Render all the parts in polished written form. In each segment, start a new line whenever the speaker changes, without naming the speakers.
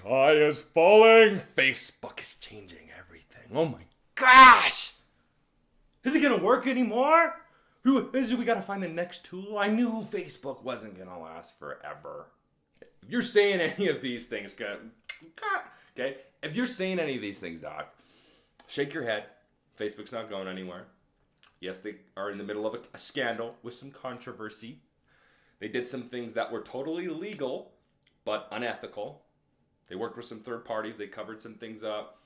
sky is falling. Facebook is changing everything. Oh my gosh. Is it going to work anymore? We got to find the next tool. I knew Facebook wasn't going to last forever. If you're saying any of these things, okay? If you're saying any of these things, Doc, shake your head. Facebook's not going anywhere. Yes, they are in the middle of a scandal with some controversy. They did some things that were totally legal, but unethical. They worked with some third parties. They covered some things up.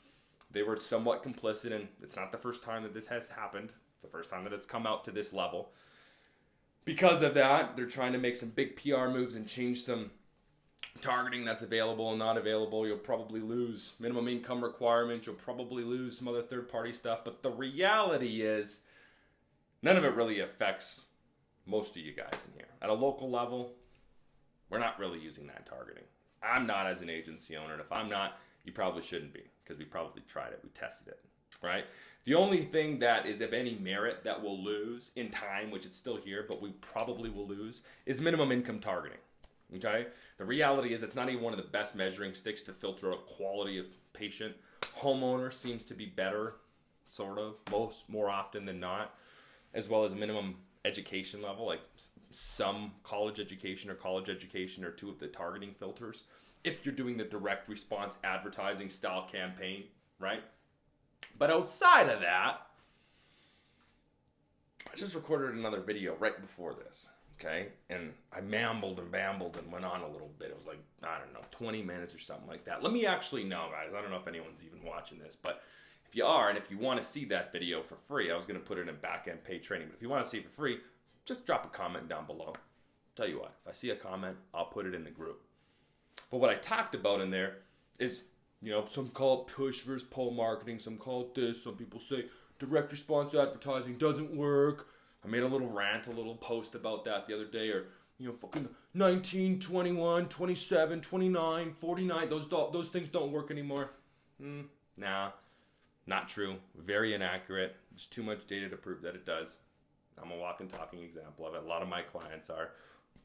They were somewhat complicit, and it's not the first time that this has happened. It's the first time that it's come out to this level. Because of that, they're trying to make some big PR moves and change some targeting that's available and not available. You'll probably lose minimum income requirements. You'll probably lose some other third-party stuff. But the reality is, none of it really affects most of you guys in here. At a local level, we're not really using that targeting. I'm not as an agency owner, and if I'm not, you probably shouldn't be, because we probably tried it. We tested it, right? The only thing that is of any merit that we'll lose in time, which it's still here, but we probably will lose, is minimum income targeting, okay? The reality is it's not even one of the best measuring sticks to filter a quality of patient. Homeowner seems to be better, sort of, more often than not, as well as minimum education level, like some college education or two of the targeting filters. If you're doing the direct response advertising style campaign, right? But outside of that, I just recorded another video right before this, okay? And I mambled and bambled and went on a little bit. It was like, I don't know, 20 minutes or something like that. Let me actually know, guys. I don't know if anyone's even watching this, but if you are, and if you want to see that video for free, I was going to put it in back-end paid training, but if you want to see it for free, just drop a comment down below. Tell you what, if I see a comment, I'll put it in the group. But what I talked about in there is, some call it push versus pull marketing, some call it this, some people say direct response advertising doesn't work. I made a little rant, a little post about that the other day, or, fucking 19, 21, 27, 29, 49, those things don't work anymore. Nah. Not true. Very inaccurate. There's too much data to prove that it does. I'm a walking, talking example of it. A lot of my clients are.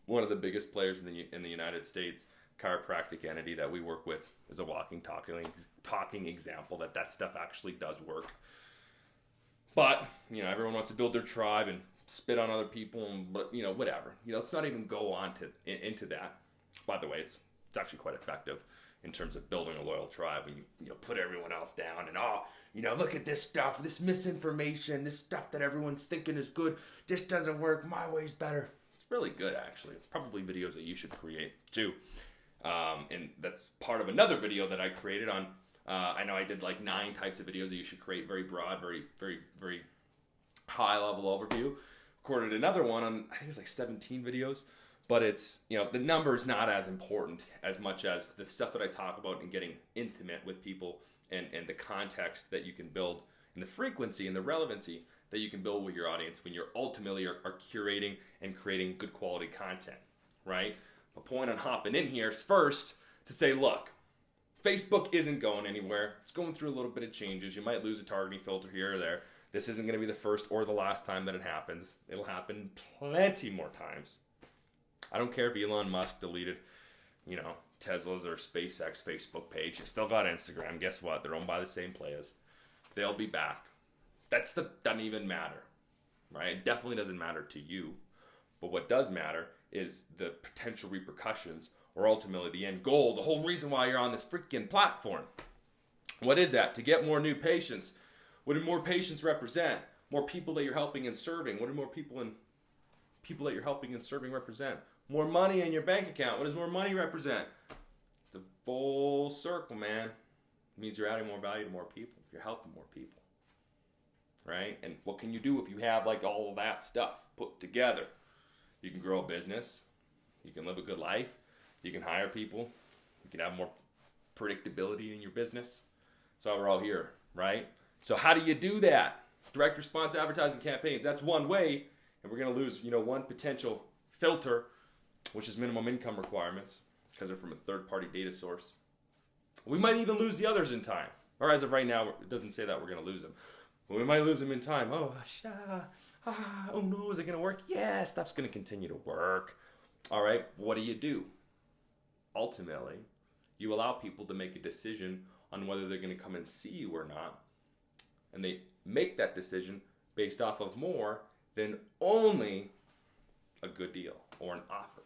One of the biggest players in the United States, chiropractic entity that we work with, is a walking, talking example that stuff actually does work. But, everyone wants to build their tribe and spit on other people, and whatever. Let's not even go on into that. By the way, it's actually quite effective in terms of building a loyal tribe when you put everyone else down and look at this stuff, this misinformation, this stuff that everyone's thinking is good, this doesn't work, my way's better. It's really good, actually. Probably videos that you should create too. And that's part of another video that I created on, I know I did like 9 types of videos that you should create, very broad, very, very, very high level overview. Recorded another one on, I think it was like 17 videos. But it's, the number is not as important as much as the stuff that I talk about and getting intimate with people and the context that you can build and the frequency and the relevancy that you can build with your audience when you're ultimately are curating and creating good quality content, right? My point on hopping in here is first to say, look, Facebook isn't going anywhere. It's going through a little bit of changes. You might lose a targeting filter here or there. This isn't going to be the first or the last time that it happens. It'll happen plenty more times. I don't care if Elon Musk deleted, Tesla's or SpaceX Facebook page. You still got Instagram. Guess what? They're owned by the same players. They'll be back. Doesn't even matter, right? It definitely doesn't matter to you. But what does matter is the potential repercussions, or ultimately the end goal, the whole reason why you're on this freaking platform. What is that? To get more new patients. What do more patients represent? More people that you're helping and serving. What do more people that you're helping and serving represent? More money in your bank account. What does more money represent? The full circle, man. It means you're adding more value to more people. You're helping more people, right? And what can you do if you have like all of that stuff put together? You can grow a business. You can live a good life. You can hire people. You can have more predictability in your business. That's why we're all here, right? So how do you do that? Direct response advertising campaigns. That's one way. And we're going to lose, one potential filter, which is minimum income requirements, because they're from a third-party data source. We might even lose the others in time. Or as of right now, it doesn't say that we're going to lose them. But we might lose them in time. Oh no, is it going to work? Yeah, stuff's going to continue to work. All right, what do? Ultimately, You allow people to make a decision on whether they're going to come and see you or not. And they make that decision based off of more than only a good deal or an offer.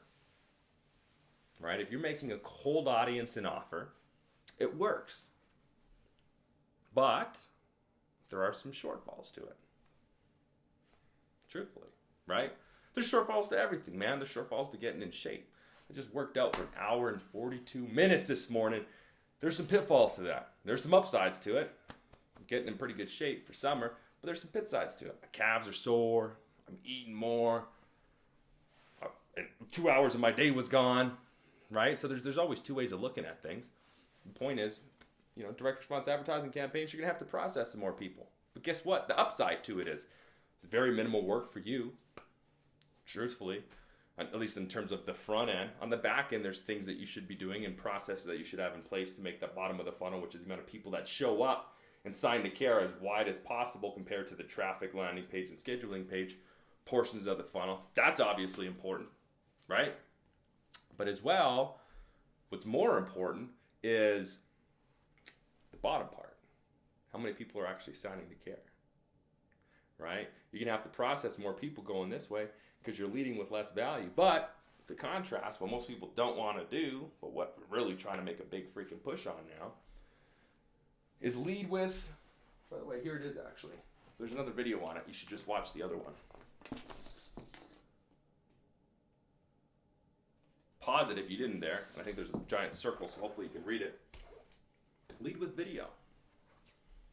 Right? If you're making a cold audience an offer, it works. But there are some shortfalls to it. Truthfully, right? There's shortfalls to everything, man. There's shortfalls to getting in shape. I just worked out for an hour and 42 minutes this morning. There's some pitfalls to that. There's some upsides to it. I'm getting in pretty good shape for summer, but there's some pit sides to it. My calves are sore. I'm eating more. And 2 hours of my day was gone, right? So there's always two ways of looking at things. The point is, direct response advertising campaigns, you're going to have to process some more people. But guess what? The upside to it is it's very minimal work for you, truthfully, at least in terms of the front end. On the back end, there's things that you should be doing and processes that you should have in place to make the bottom of the funnel, which is the amount of people that show up and sign to care, as wide as possible compared to the traffic, landing page, and scheduling page portions of the funnel. That's obviously important, right? But as well, what's more important is the bottom part. How many people are actually signing to care, right? You're going to have to process more people going this way because you're leading with less value. But the contrast, what most people don't want to do, but what we're really trying to make a big freaking push on now, is lead with, by the way, here it is actually. There's another video on it. You should just watch the other one. Pause it if you didn't there. I think there's a giant circle, so hopefully you can read it. Lead with video.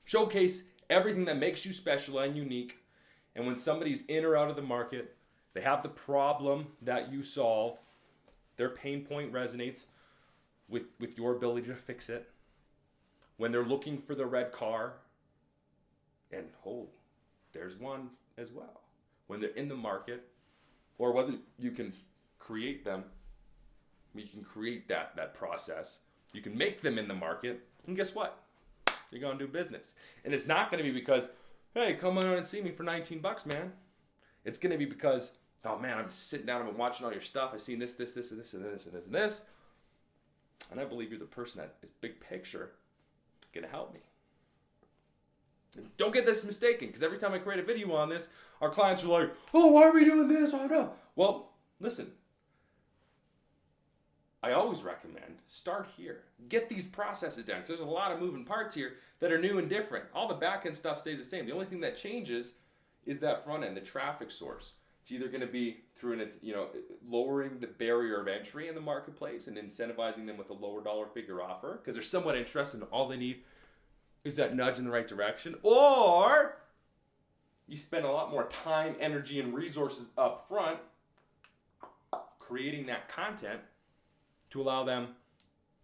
Showcase everything that makes you special and unique. And when somebody's in or out of the market, they have the problem that you solve, their pain point resonates with your ability to fix it. When they're looking for the red car, and there's one as well. When they're in the market, or whether you can create them, you can create that process. You can make them in the market, and guess what? You're going to do business. And it's not going to be because, hey, come on and see me for $19, man. It's going to be because, oh man, I'm sitting down, I've been watching all your stuff. I've seen this, and this, and this, and this, and this. And I believe you're the person that is big picture going to help me. And don't get this mistaken, because every time I create a video on this, our clients are like, oh, why are we doing this? Oh, no. Well, listen. I always recommend start here. Get these processes down, because there's a lot of moving parts here that are new and different. All the back end stuff stays the same. The only thing that changes is that front end, the traffic source. It's either going to be through lowering the barrier of entry in the marketplace and incentivizing them with a lower dollar figure offer because they're somewhat interested and all they need is that nudge in the right direction, or you spend a lot more time, energy, and resources up front creating that content to allow them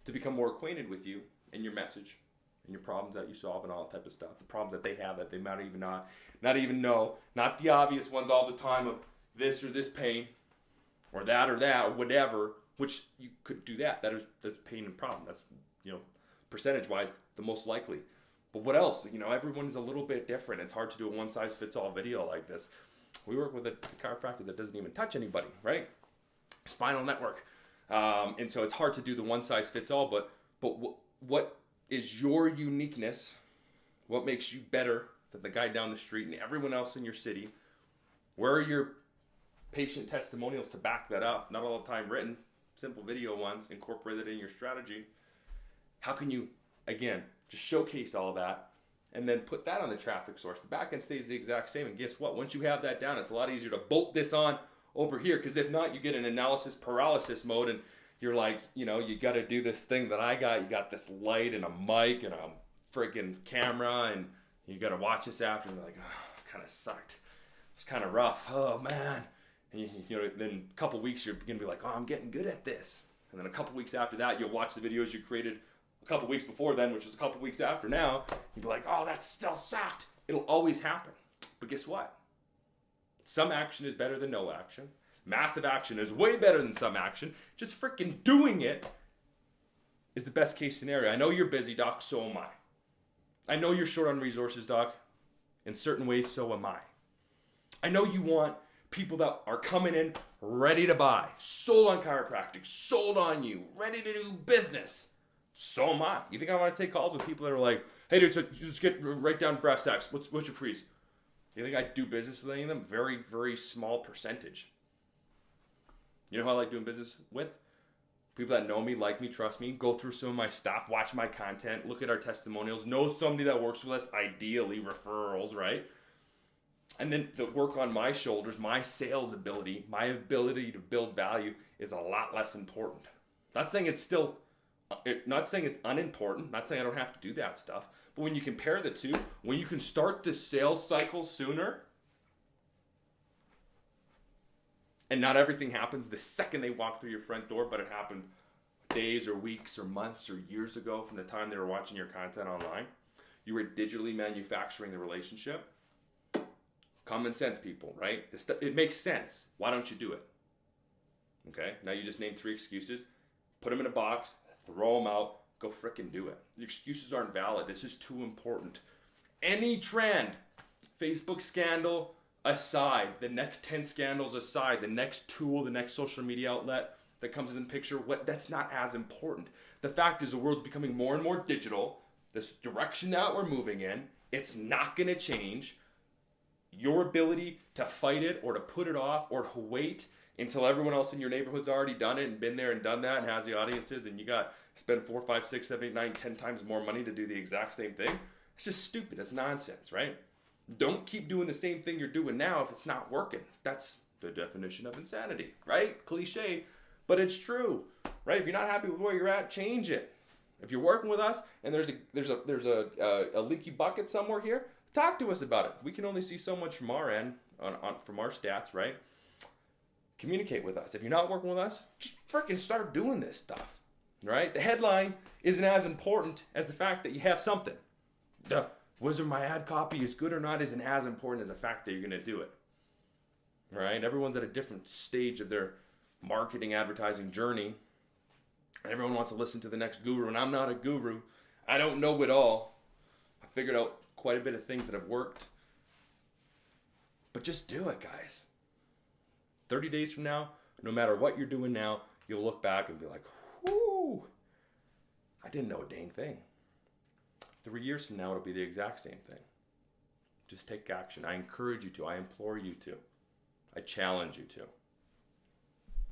to become more acquainted with you and your message and your problems that you solve and all that type of stuff. The problems that they have that they might even not even know. Not the obvious ones all the time of this or this pain or that or whatever, which you could do that. That's pain and problem. That's, percentage-wise, the most likely. But what else? Everyone's a little bit different. It's hard to do a one-size-fits-all video like this. We work with a chiropractor that doesn't even touch anybody, right? Spinal network. And so it's hard to do the one-size-fits-all, but what is your uniqueness? What makes you better than the guy down the street and everyone else in your city? Where are your patient testimonials to back that up? Not all the time written, simple video ones, incorporate it in your strategy. How can you, again, just showcase all of that and then put that on the traffic source? The back end stays the exact same, and guess what? Once you have that down, it's a lot easier to bolt this on over here, because if not, you get an analysis paralysis mode, and you're like, you got to do this thing that I got. You got this light and a mic and a freaking camera, and you got to watch this after, and you're like, oh, kind of sucked. It's kind of rough. Oh, man. And then a couple weeks, you're going to be like, oh, I'm getting good at this. And then a couple weeks after that, you'll watch the videos you created a couple weeks before then, which was a couple weeks after now. You'll be like, oh, that still sucked. It'll always happen. But guess what? Some action is better than no action. Massive action is way better than some action. Just freaking doing it is the best case scenario. I know you're busy, Doc, so am I. I know you're short on resources, Doc. In certain ways, so am I. I know you want people that are coming in ready to buy, sold on chiropractic, sold on you, ready to do business. So am I. You think I want to take calls with people that are like, hey dude, so you just write down brass tacks. What's your freeze? You think I do business with any of them? Very, very small percentage. You know who I like doing business with? People that know me, like me, trust me, go through some of my stuff, watch my content, look at our testimonials, know somebody that works with us, ideally referrals, right? And then the work on my shoulders, my sales ability, my ability to build value is a lot less important. Not saying it's unimportant, not saying I don't have to do that stuff, but when you compare the two, when you can start the sales cycle sooner, and not everything happens the second they walk through your front door, but it happened days or weeks or months or years ago from the time they were watching your content online. You were digitally manufacturing the relationship. Common sense, people, right? It makes sense. Why don't you do it? Okay, now you just named 3 excuses. Put them in a box, throw them out, go frickin' do it. The excuses aren't valid. This is too important. Any trend, Facebook scandal aside, the next 10 scandals aside, the next tool, the next social media outlet that comes in the picture, that's not as important. The fact is the world's becoming more and more digital. This direction that we're moving in, it's not going to change. Your ability to fight it or to put it off or to wait until everyone else in your neighborhood's already done it and been there and done that and has the audiences, and you got to spend 4, 5, 6, 7, 8, 9, 10 times more money to do the exact same thing. It's just stupid. It's nonsense, right? Don't keep doing the same thing you're doing now if it's not working. That's the definition of insanity, right? Cliche, but it's true, right? If you're not happy with where you're at, change it. If you're working with us and there's a leaky bucket somewhere here, talk to us about it. We can only see so much from our end, from our stats, right? Communicate with us. If you're not working with us, just freaking start doing this stuff, right? The headline isn't as important as the fact that you have something. Whether my ad copy is good or not isn't as important as the fact that you're going to do it, right? Everyone's at a different stage of their marketing advertising journey. Everyone wants to listen to the next guru, and I'm not a guru. I don't know it all. I figured out quite a bit of things that have worked. But just do it, guys. 30 days from now, no matter what you're doing now, you'll look back and be like, whoo, I didn't know a dang thing. 3 years from now, it'll be the exact same thing. Just take action. I encourage you to. I implore you to. I challenge you to.